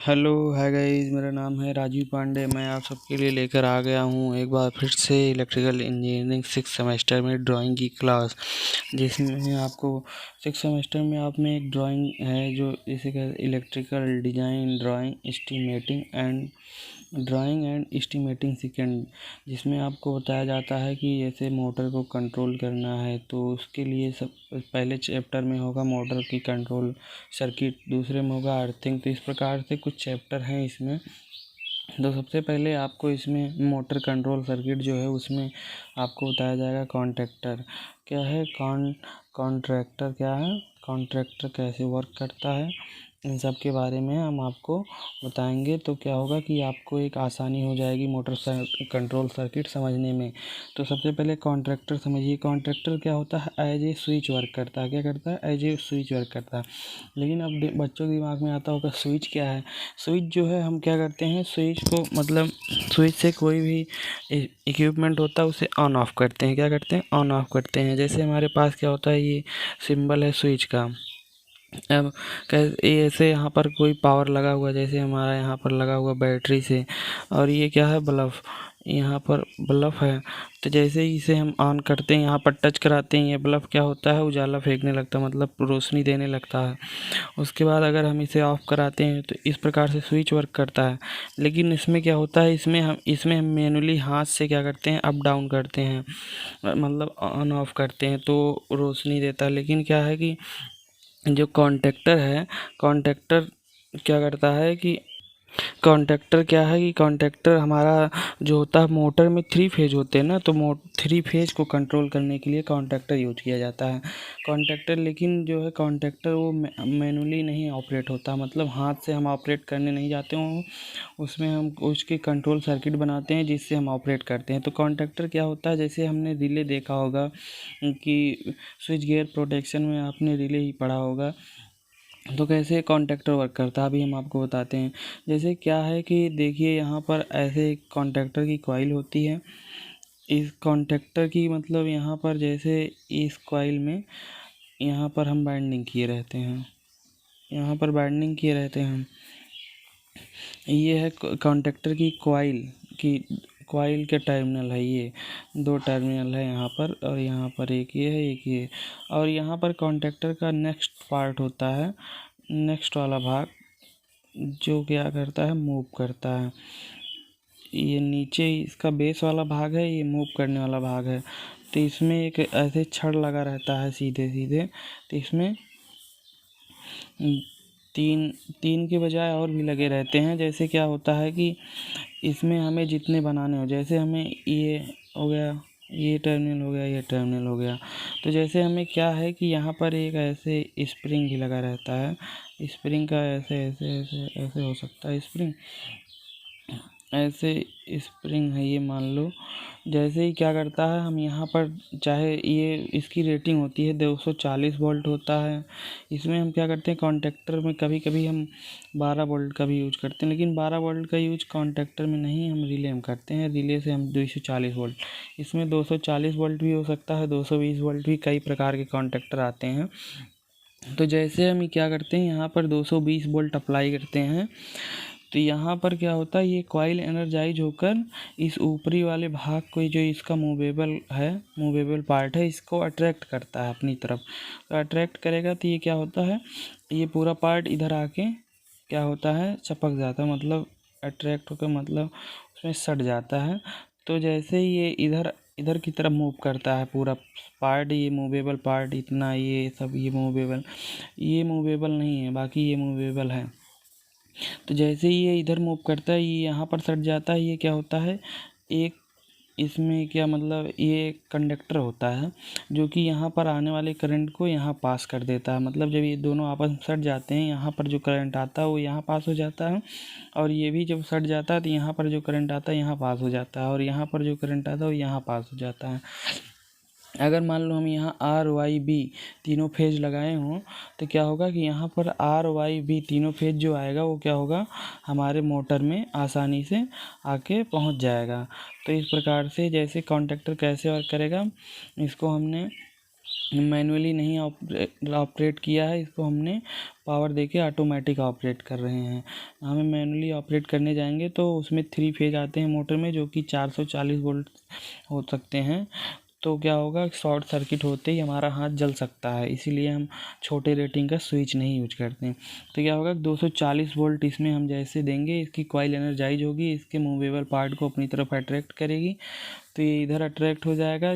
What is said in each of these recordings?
Hello hi guys, मेरा नाम है राजीव पांडे। मैं आप सबके लिए लेकर आ गया हूँ एक बार फिर से इलेक्ट्रिकल इंजीनियरिंग 6 सेमेस्टर में ड्राइंग की क्लास, जिसमें आपको 6 सेमेस्टर में आप में एक ड्राइंग है जो इसे कहते electrical design drawing and estimating second, जिसमें आपको बताया जाता है कि जैसे मोटर को कंट्रोल करना है तो उसके लिए सब पहले चैप्टर में होगा मोटर की कंट्रोल सर्किट, दूसरे में होगा अर्थिंग। तो इस प्रकार से कुछ चैप्टर हैं इसमें। तो सबसे पहले आपको इसमें मोटर कंट्रोल सर्किट जो है उसमें आपको बताया जाएगा कॉन्ट्रैक्टर क्या है, कॉन्ट्रैक्टर क्या है, कॉन्ट्रैक्टर कैसे वर्क करता है, इन सब के बारे में हम आपको बताएंगे। तो क्या होगा कि आपको एक आसानी हो जाएगी मोटर कंट्रोल सर्किट समझने में। तो सबसे पहले कॉन्ट्रैक्टर समझिए। कॉन्ट्रैक्टर क्या होता है, एज ए स्विच वर्क करता है। क्या करता है? एज ए स्विच वर्क करता है। लेकिन अब बच्चों के दिमाग में आता होगा स्विच क्या है। स्विच जो है हम क्या करते हैं, स्विच को मतलब स्विच से कोई भी इक्विपमेंट होता है उसे ऑन ऑफ करते हैं। क्या करते हैं? ऑन ऑफ करते हैं। जैसे हमारे पास क्या होता है, ये सिंबल है स्विच का। अब कैसे ऐसे यहाँ पर कोई पावर लगा हुआ, जैसे हमारा यहाँ पर लगा हुआ बैटरी से, और ये क्या है, बल्ब। यहाँ पर बल्ब है। तो जैसे ही इसे हम ऑन करते हैं, यहाँ पर टच कराते हैं, ये बल्ब क्या होता है, उजाला फेंकने लगता है, मतलब रोशनी देने लगता है। उसके बाद अगर हम इसे ऑफ कराते हैं तो इस प्रकार से स्विच वर्क करता है। लेकिन इसमें क्या होता है, इसमें हम मैनुअली हाथ से क्या करते हैं, अप डाउन करते हैं, मतलब ऑन ऑफ करते हैं तो रोशनी देता है। लेकिन क्या है कि जो कॉन्टैक्टर है, कॉन्टैक्टर क्या करता है कि कॉन्टैक्टर क्या है कि कॉन्टैक्टर हमारा जो होता है, मोटर में 3 फेज होते हैं ना, तो 3 फेज को कंट्रोल करने के लिए कॉन्टैक्टर यूज किया जाता है। कॉन्टैक्टर लेकिन जो है कॉन्टैक्टर वो मैनुअली नहीं ऑपरेट होता, मतलब हाथ से हम ऑपरेट करने नहीं जाते हों, उसमें हम उसके कंट्रोल सर्किट बनाते हैं जिससे हम ऑपरेट करते हैं। तो कॉन्टैक्टर क्या होता है, जैसे हमने रिले देखा होगा कि स्विच गियर प्रोटेक्शन में आपने रिले ही पढ़ा होगा। तो कैसे कॉन्टैक्टर वर्क करता है अभी हम आपको बताते हैं। जैसे क्या है कि देखिए, यहाँ पर ऐसे कॉन्टैक्टर की कॉइल होती है। इस कॉन्टैक्टर की मतलब यहाँ पर जैसे इस कॉइल में यहाँ पर हम बाइंडिंग किए रहते हैं, यहाँ पर बाइंडिंग किए रहते हैं। ये है कॉन्टैक्टर की कॉइल के टर्मिनल है। ये 2 टर्मिनल है यहाँ पर, और यहाँ पर एक ये है, एक ये। और यहाँ पर कॉन्टैक्टर का नेक्स्ट पार्ट होता है, नेक्स्ट वाला भाग, जो क्या करता है, मूव करता है। ये नीचे इसका बेस वाला भाग है, ये मूव करने वाला भाग है। तो इसमें एक ऐसे छड़ लगा रहता है सीधे सीधे। तो इसमें तीन तीन के बजाय और भी लगे रहते हैं। जैसे क्या होता है कि इसमें हमें जितने बनाने हो, जैसे हमें ये हो गया, ये टर्मिनल हो गया, ये टर्मिनल हो गया। तो जैसे हमें क्या है कि यहाँ पर एक ऐसे स्प्रिंग भी लगा रहता है। स्प्रिंग का ऐसे ऐसे ऐसे ऐसे हो सकता है स्प्रिंग, ऐसे स्प्रिंग है ये, मान लो। जैसे ही क्या करता है, हम यहाँ पर चाहे ये इसकी रेटिंग होती है 240 वोल्ट होता है। इसमें हम क्या करते हैं, कॉन्टैक्टर में कभी कभी हम 12 वोल्ट का भी यूज करते हैं, लेकिन 12 वोल्ट का यूज कॉन्टैक्टर में नहीं, हम रिले में करते हैं। रिले से हम 240 वोल्ट, इसमें 240 वोल्ट भी हो सकता है, 220 वोल्ट भी, कई प्रकार के कॉन्टैक्टर आते हैं। तो जैसे हम क्या करते हैं, यहाँ पर 220 वोल्ट अप्लाई करते हैं। तो यहाँ पर क्या होता है, ये कॉइल एनर्जाइज होकर इस ऊपरी वाले भाग को, जो इसका मूवेबल पार्ट है, इसको अट्रैक्ट करता है अपनी तरफ। तो अट्रैक्ट करेगा तो ये क्या होता है, ये पूरा पार्ट इधर आके क्या होता है, चपक जाता है, मतलब अट्रैक्ट होकर मतलब उसमें सट जाता है। तो जैसे ही ये इधर इधर की तरफ मूव करता है पूरा पार्ट, ये मूवेबल पार्ट इतना, ये सब ये मूवेबल नहीं है, बाकी ये मूवेबल है। तो जैसे ही ये इधर मूव करता है, ये यहाँ पर सट जाता है। ये क्या होता है, एक इसमें क्या मतलब, ये कंडक्टर होता है जो कि यहाँ पर आने वाले करंट को यहाँ पास कर देता है। मतलब जब ये दोनों आपस में सट जाते हैं, यहाँ पर जो करंट आता है वो यहाँ पास हो जाता है, और ये भी जब सट जाता है तो यहाँ पर जो करंट आता है यहाँ पास हो जाता है, और यहाँ पर जो करंट आता है वो यहाँ पास हो जाता है। अगर मान लो हम यहाँ आर वाई बी तीनों फेज लगाए हों, तो क्या होगा कि यहाँ पर आर वाई बी तीनों फेज जो आएगा वो क्या होगा, हमारे मोटर में आसानी से आके पहुँच जाएगा। तो इस प्रकार से जैसे कॉन्टैक्टर कैसे वर्क करेगा, इसको हमने मैनुअली नहीं ऑपरेट किया है, इसको हमने पावर देके ऑटोमेटिक ऑपरेट कर रहे हैं। हमें मैनुअली ऑपरेट करने जाएंगे तो उसमें 3 फेज आते हैं मोटर में, जो कि 440 वोल्ट हो सकते हैं। तो क्या होगा, शॉर्ट सर्किट होते ही हमारा हाथ जल सकता है, इसीलिए हम छोटे रेटिंग का स्विच नहीं यूज करते हैं। तो क्या होगा, 240 वोल्ट इसमें हम जैसे देंगे, इसकी कॉइल एनर्जाइज होगी, इसके मूवेबल पार्ट को अपनी तरफ अट्रैक्ट करेगी, तो ये इधर अट्रैक्ट हो जाएगा।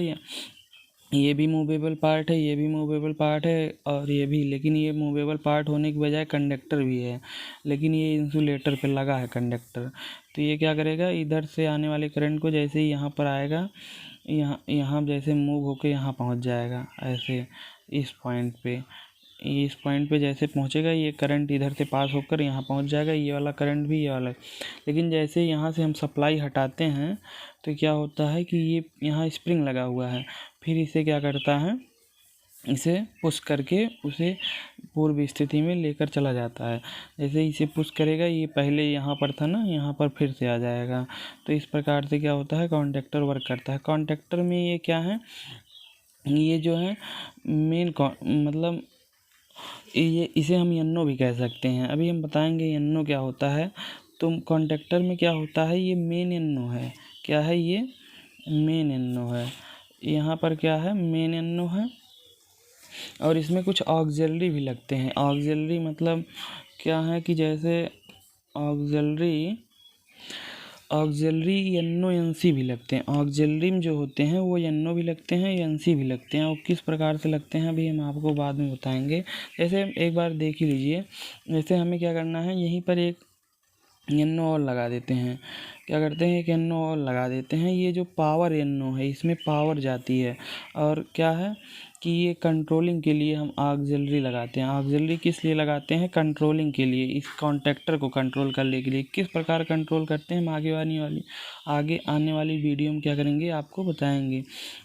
ये भी मूवेबल पार्ट है, ये भी मूवेबल पार्ट है, और ये भी, लेकिन ये मूवेबल पार्ट होने की बजाय कंडक्टर भी है, लेकिन ये इंसुलेटर पे लगा है कंडक्टर। तो ये क्या करेगा, इधर से आने वाले करंट को जैसे ही यहाँ पर आएगा, यहाँ जैसे मूव होके यहाँ पहुँच जाएगा, ऐसे इस पॉइंट पे जैसे पहुँचेगा, ये करंट इधर से पास होकर यहाँ पहुँच जाएगा, ये वाला करंट भी, ये वाला। लेकिन जैसे यहाँ से हम सप्लाई हटाते हैं तो क्या होता है कि ये यहाँ स्प्रिंग लगा हुआ है, फिर इसे क्या करता है, इसे पुश करके उसे पूर्व स्थिति में लेकर चला जाता है। जैसे इसे पुश करेगा, ये पहले यहाँ पर था ना, यहाँ पर फिर से आ जाएगा। तो इस प्रकार से क्या होता है, कॉन्टैक्टर वर्क करता है। कॉन्टैक्टर में ये क्या है, ये जो है मेन मतलब ये, इसे हम एनो भी कह सकते हैं। अभी हम बताएंगे एनो क्या होता है। तो कॉन्टैक्टर में क्या होता है, ये मेन एनो है। क्या है ये, मेन एनो है। यहाँ पर क्या है, मेन एनो है, और इसमें कुछ ऑक्सिलरी भी लगते हैं। ऑक्सिलरी मतलब क्या है कि जैसे ऑक्सिलरी एनो एनसी भी लगते हैं। ऑक्सिलरी में जो होते हैं वो एनो भी लगते हैं, एनसी भी लगते हैं, और किस प्रकार से लगते हैं अभी हम आपको बाद में बताएंगे। जैसे एक बार देख ही लीजिए, जैसे हमें क्या करना है, यहीं पर एक एनो और लगा देते हैं। क्या करते हैं, एक एनो और लगा देते हैं। ये जो पावर एनो है, इसमें पावर जाती है, और क्या है कि ये कंट्रोलिंग के लिए हम ऑक्सिलरी लगाते हैं। ऑक्सिलरी किस लिए लगाते हैं, कंट्रोलिंग के लिए, इस कॉन्टैक्टर को कंट्रोल करने के लिए। किस प्रकार कंट्रोल करते हैं हम आगे आने वाली वीडियो में क्या करेंगे, आपको बताएंगे।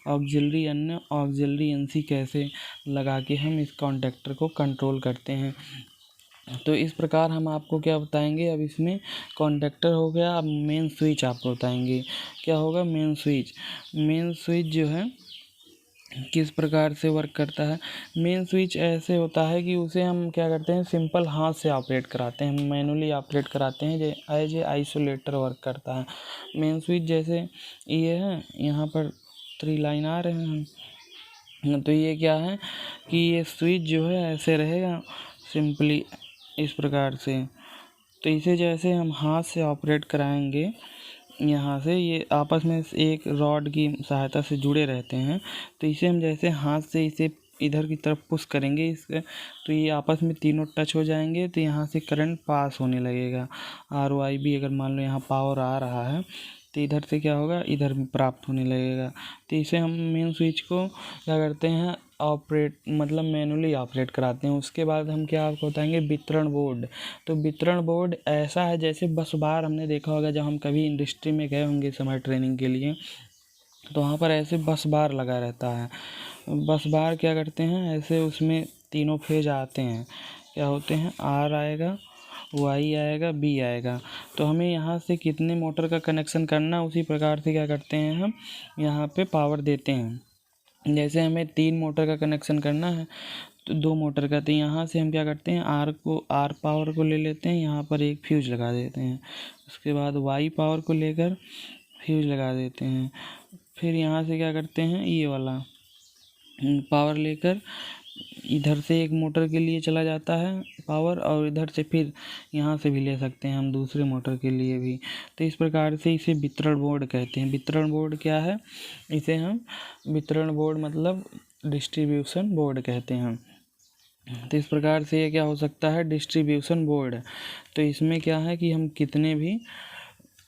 ऑक्सिलरी एनो, ऑक्सिलरी एनसी कैसे लगा के हम इस कॉन्टैक्टर को कंट्रोल करते हैं। तो इस प्रकार हम आपको क्या बताएंगे, अब इसमें कॉन्टैक्टर हो गया। अब मेन स्विच आपको बताएंगे क्या होगा। मेन स्विच जो है किस प्रकार से वर्क करता है। मेन स्विच ऐसे होता है कि उसे हम क्या करते हैं, सिंपल हाथ से ऑपरेट कराते हैं, मैनुअली ऑपरेट कराते हैं, एज ए आइसोलेटर वर्क करता है मेन स्विच। जैसे ये है, यहाँ पर 3 लाइन आ रहे हैं, तो ये क्या है कि ये स्विच जो है ऐसे रहेगा सिंपली इस प्रकार से। तो इसे जैसे हम हाथ से ऑपरेट कराएंगे, यहाँ से ये आपस में एक रॉड की सहायता से जुड़े रहते हैं। तो इसे हम जैसे हाथ से इसे इधर की तरफ पुश करेंगे इसके, तो ये आपस में तीनों टच हो जाएंगे, तो यहाँ से करंट पास होने लगेगा। RYB अगर मान लो यहाँ पावर आ रहा है, तो इधर से क्या होगा, इधर में प्राप्त होने लगेगा। तो इसे हम मेन स्विच को क्या करते हैं, ऑपरेट मतलब मैनुअली ऑपरेट कराते हैं। उसके बाद हम क्या आपको बताएंगे, वितरण बोर्ड। तो वितरण बोर्ड ऐसा है जैसे बस बार, हमने देखा होगा जब हम कभी इंडस्ट्री में गए होंगे समर ट्रेनिंग के लिए, तो वहाँ पर ऐसे बस बार लगा रहता है। बस बार क्या करते हैं, ऐसे उसमें तीनों फेज आते हैं, क्या होते हैं, R आएगा, Y आएगा, B आएगा। तो हमें यहाँ से कितने मोटर का कनेक्शन करना, उसी प्रकार से क्या करते हैं, हम यहाँ पे पावर देते हैं। जैसे हमें 3 मोटर का कनेक्शन करना है, तो 2 मोटर का, तो यहाँ से हम क्या करते हैं, R पावर को ले लेते हैं, यहाँ पर एक फ्यूज लगा देते हैं। उसके बाद Y पावर को लेकर फ्यूज लगा देते हैं। फिर यहाँ से क्या करते हैं, ये वाला पावर लेकर इधर से एक मोटर के लिए चला जाता है पावर, और इधर से फिर यहाँ से भी ले सकते हैं हम दूसरे मोटर के लिए भी। तो इस प्रकार से इसे वितरण बोर्ड कहते हैं। वितरण बोर्ड क्या है, इसे हम वितरण बोर्ड मतलब डिस्ट्रीब्यूशन बोर्ड कहते हैं। तो इस प्रकार से ये क्या हो सकता है, डिस्ट्रीब्यूशन बोर्ड। तो इसमें क्या है कि हम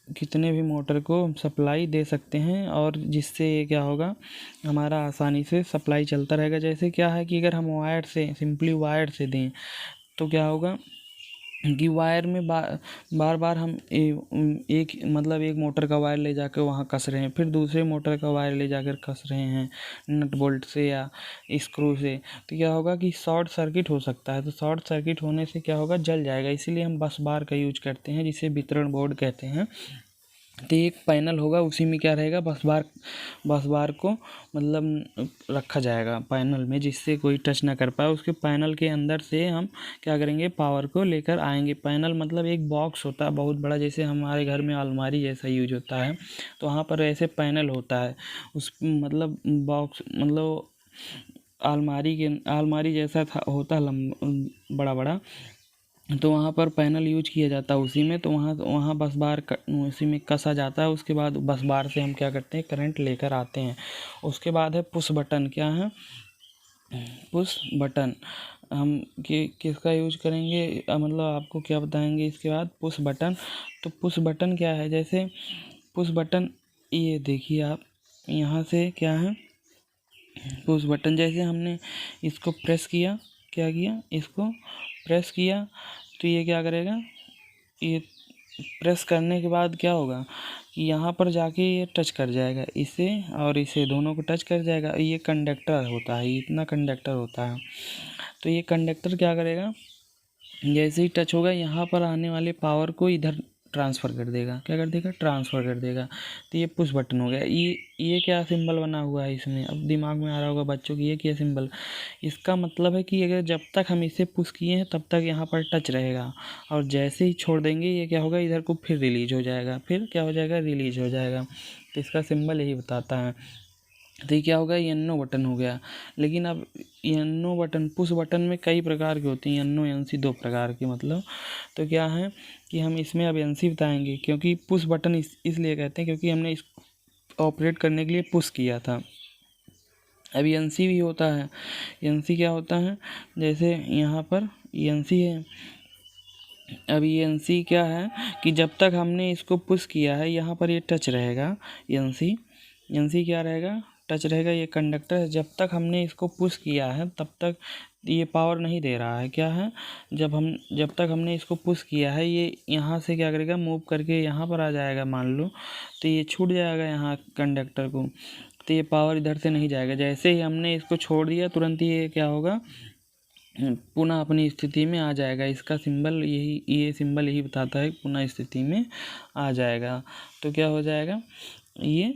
कितने भी मोटर को सप्लाई दे सकते हैं, और जिससे ये क्या होगा, हमारा आसानी से सप्लाई चलता रहेगा। जैसे क्या है कि अगर हम वायर से, सिंपली वायर से दें, तो क्या होगा कि वायर में बार बार हम एक मोटर का वायर ले जाकर वहाँ कस रहे हैं, फिर दूसरे मोटर का वायर ले जाकर कस रहे हैं नट बोल्ट से या स्क्रू से, तो क्या होगा कि शॉर्ट सर्किट हो सकता है। तो शॉर्ट सर्किट होने से क्या होगा, जल जाएगा। इसीलिए हम बस बार का यूज करते हैं, जिसे वितरण बोर्ड कहते हैं। तो एक पैनल होगा, उसी में क्या रहेगा, बस बार को मतलब रखा जाएगा पैनल में, जिससे कोई टच ना कर पाए। उसके पैनल के अंदर से हम क्या करेंगे, पावर को लेकर आएंगे। पैनल मतलब एक बॉक्स होता है बहुत बड़ा, जैसे हमारे घर में अलमारी जैसा यूज होता है, तो वहाँ पर ऐसे पैनल होता है। उस मतलब बॉक्स मतलब अलमारी जैसा होता है बड़ा बड़ा, तो वहाँ पर पैनल यूज किया जाता है उसी में। तो वहाँ बस बार उसी में कसा जाता है। उसके बाद बस बार से हम क्या करते हैं, करंट लेकर आते हैं। उसके बाद है पुश बटन। क्या है पुश बटन? हम किसका यूज करेंगे, मतलब आपको क्या बताएंगे इसके बाद, पुश बटन। तो पुश बटन क्या है, जैसे पुश बटन ये देखिए आप, यहाँ से क्या है पुश बटन, जैसे हमने इसको प्रेस किया, क्या किया, इसको प्रेस किया, तो ये क्या करेगा, ये प्रेस करने के बाद क्या होगा कि यहाँ पर जाके ये टच कर जाएगा इसे, और इसे दोनों को टच कर जाएगा। ये कंडक्टर होता है, इतना कंडक्टर होता है। तो ये कंडक्टर क्या करेगा, जैसे ही टच होगा यहाँ पर आने वाले पावर को इधर ट्रांसफ़र कर देगा। क्या कर देगा, ट्रांसफ़र कर देगा। तो ये पुश बटन हो गया। ये क्या सिंबल बना हुआ है इसमें, अब दिमाग में आ रहा होगा बच्चों की, ये क्या सिंबल, इसका मतलब है कि अगर जब तक हम इसे पुश किए हैं तब तक यहाँ पर टच रहेगा, और जैसे ही छोड़ देंगे ये क्या होगा, इधर को फिर रिलीज हो जाएगा, फिर क्या हो जाएगा, रिलीज हो जाएगा। तो इसका सिंबल यही बताता है। तो ये क्या होगा, एनो बटन हो गया। लेकिन अब एनो बटन, पुश बटन में कई प्रकार के होते हैं, एनो एनसी दो प्रकार के मतलब। तो क्या है कि हम इसमें अब एनसी बताएंगे, क्योंकि पुश बटन इसलिए कहते हैं क्योंकि हमने इस ऑपरेट करने के लिए पुश किया था। अभी एनसी भी होता है। एनसी क्या होता है, जैसे यहाँ पर एनसी है। अभी एनसी क्या है कि जब तक हमने इसको पुश किया है यहाँ पर ये टच रहेगा। एनसी क्या रहेगा, टच रहेगा। ये कंडक्टर है, जब तक हमने इसको पुश किया है तब तक ये पावर नहीं दे रहा है। क्या है, जब तक हमने इसको पुश किया है, ये यहाँ से क्या करेगा, मूव करके यहाँ पर आ जाएगा मान लो, तो ये छूट जाएगा यहाँ कंडक्टर को, तो ये पावर इधर से नहीं जाएगा। जैसे ही हमने इसको छोड़ दिया तुरंत ये क्या होगा, पुनः अपनी स्थिति में आ जाएगा। इसका सिंबल यही, ये सिंबल यही बताता है पुनः स्थिति में आ जाएगा। तो क्या हो जाएगा, ये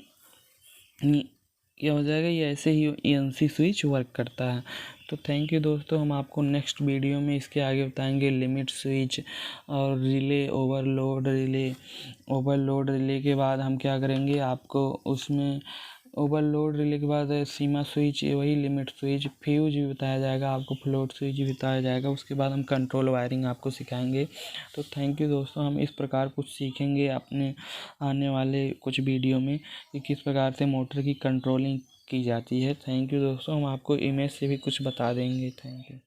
क्या हो जाएगा, ये ऐसे ही एनसी स्विच वर्क करता है। तो थैंक यू दोस्तों, हम आपको नेक्स्ट वीडियो में इसके आगे बताएंगे लिमिट स्विच और रिले, ओवरलोड रिले के बाद हम क्या करेंगे, आपको उसमें ओवरलोड रिले के बाद सीमा स्विच, वही लिमिट स्विच, फ्यूज भी बताया जाएगा आपको, फ्लोट स्विच भी बताया जाएगा। उसके बाद हम कंट्रोल वायरिंग आपको सिखाएंगे। तो थैंक यू दोस्तों, हम इस प्रकार कुछ सीखेंगे अपने आने वाले कुछ वीडियो में कि किस प्रकार से मोटर की कंट्रोलिंग की जाती है। थैंक यू दोस्तों, हम आपको इमेज से भी कुछ बता देंगे। Thank you.